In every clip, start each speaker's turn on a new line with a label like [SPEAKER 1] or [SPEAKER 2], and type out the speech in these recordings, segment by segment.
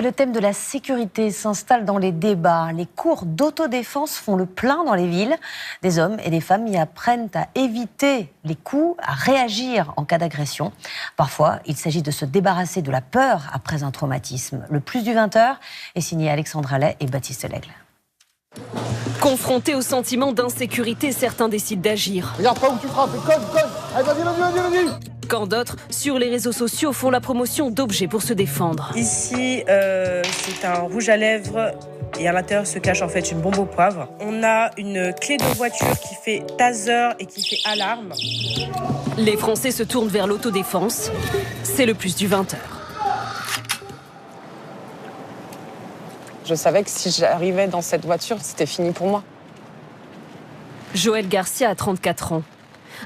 [SPEAKER 1] Le thème de la sécurité s'installe dans les débats. Les cours d'autodéfense font le plein dans les villes. Des hommes et des femmes y apprennent à éviter les coups, à réagir en cas d'agression. Parfois, il s'agit de se débarrasser de la peur après un traumatisme. Le plus du 20h est signé Alexandre Allais et Baptiste Lègle.
[SPEAKER 2] Confrontés au sentiment d'insécurité, certains décident d'agir.
[SPEAKER 3] Regarde pas où tu frappes, code. Allez, vas-y.
[SPEAKER 2] Quand d'autres, sur les réseaux sociaux, font la promotion d'objets pour se défendre.
[SPEAKER 4] Ici, c'est un rouge à lèvres et à l'intérieur se cache en fait une bombe au poivre. On a une clé de voiture qui fait taser et qui fait alarme.
[SPEAKER 2] Les Français se tournent vers l'autodéfense. C'est le plus du 20h.
[SPEAKER 5] Je savais que si j'arrivais dans cette voiture, c'était fini pour moi.
[SPEAKER 2] Joëlle Garcia a 34 ans.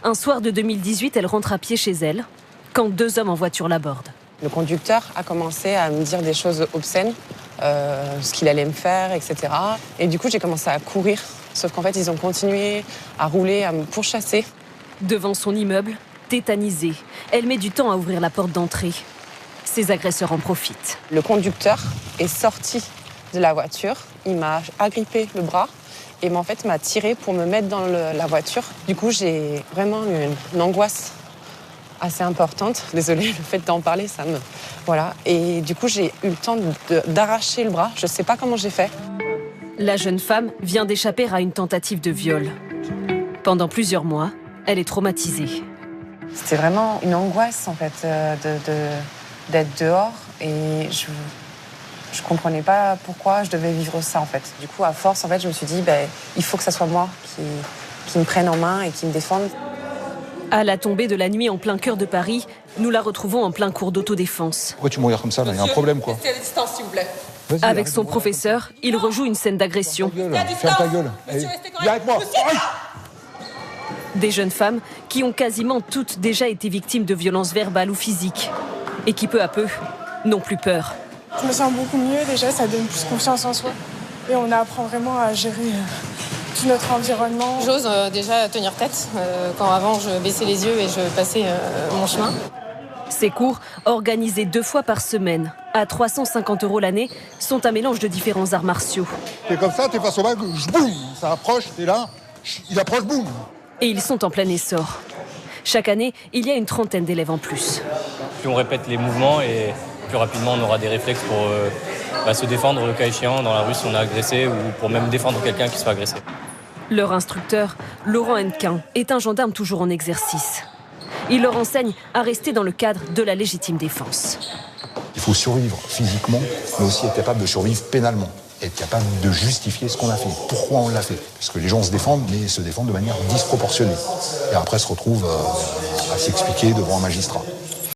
[SPEAKER 2] Un soir de 2018, elle rentre à pied chez elle, quand deux hommes en voiture l'abordent.
[SPEAKER 5] Le conducteur a commencé à me dire des choses obscènes, ce qu'il allait me faire, etc. Et du coup, j'ai commencé à courir. Sauf qu'en fait, ils ont continué à rouler, à me pourchasser.
[SPEAKER 2] Devant son immeuble, tétanisée, elle met du temps à ouvrir la porte d'entrée. Ses agresseurs en profitent.
[SPEAKER 5] Le conducteur est sorti de la voiture. Il m'a agrippé le bras. Et en fait, m'a tiré pour me mettre dans la voiture. Du coup, j'ai vraiment eu une angoisse assez importante. Désolée, le fait d'en parler, ça me... Voilà. Et du coup, j'ai eu le temps d'arracher le bras. Je ne sais pas comment j'ai fait.
[SPEAKER 2] La jeune femme vient d'échapper à une tentative de viol. Pendant plusieurs mois, elle est traumatisée.
[SPEAKER 5] C'était vraiment une angoisse, en fait, d'être dehors. Et je comprenais pas pourquoi je devais vivre ça, en fait. Du coup, à force, en fait, je me suis dit, il faut que ça soit moi qui me prenne en main et qui me défende.
[SPEAKER 2] À la tombée de la nuit en plein cœur de Paris, nous la retrouvons en plein cours d'autodéfense.
[SPEAKER 3] Pourquoi tu me regardes comme ça, là? Il y a un problème, quoi.
[SPEAKER 6] Restez à la distance, s'il vous plaît.
[SPEAKER 2] Avec son professeur, il rejoue une scène d'agression.
[SPEAKER 3] Ferme ta gueule.
[SPEAKER 6] Monsieur, restez correct.
[SPEAKER 3] Viens avec moi.
[SPEAKER 2] Des jeunes femmes qui ont quasiment toutes déjà été victimes de violences verbales ou physiques. Et qui, peu à peu, n'ont plus peur.
[SPEAKER 7] Je me sens beaucoup mieux déjà, ça donne plus confiance en soi. Et on apprend vraiment à gérer tout notre environnement.
[SPEAKER 6] J'ose déjà tenir tête, quand avant je baissais les yeux et je passais mon chemin.
[SPEAKER 2] Ces cours, organisés 2 fois par semaine, à 350 € l'année, sont un mélange de différents arts martiaux.
[SPEAKER 3] T'es comme ça, t'es face au bac, boum, ça approche, t'es là, il approche, boum.
[SPEAKER 2] Et ils sont en plein essor. Chaque année, il y a une trentaine d'élèves en plus.
[SPEAKER 8] Plus on répète les mouvements et plus rapidement on aura des réflexes pour se défendre le cas échéant dans la rue si on est agressé ou pour même défendre quelqu'un qui se fait agresser.
[SPEAKER 2] Leur instructeur, Laurent Hennequin, est un gendarme toujours en exercice. Il leur enseigne à rester dans le cadre de la légitime défense.
[SPEAKER 9] Il faut survivre physiquement, mais aussi être capable de survivre pénalement. Être capable de justifier ce qu'on a fait, pourquoi on l'a fait. Parce que les gens se défendent, mais se défendent de manière disproportionnée. Et après se retrouvent à s'expliquer devant un magistrat.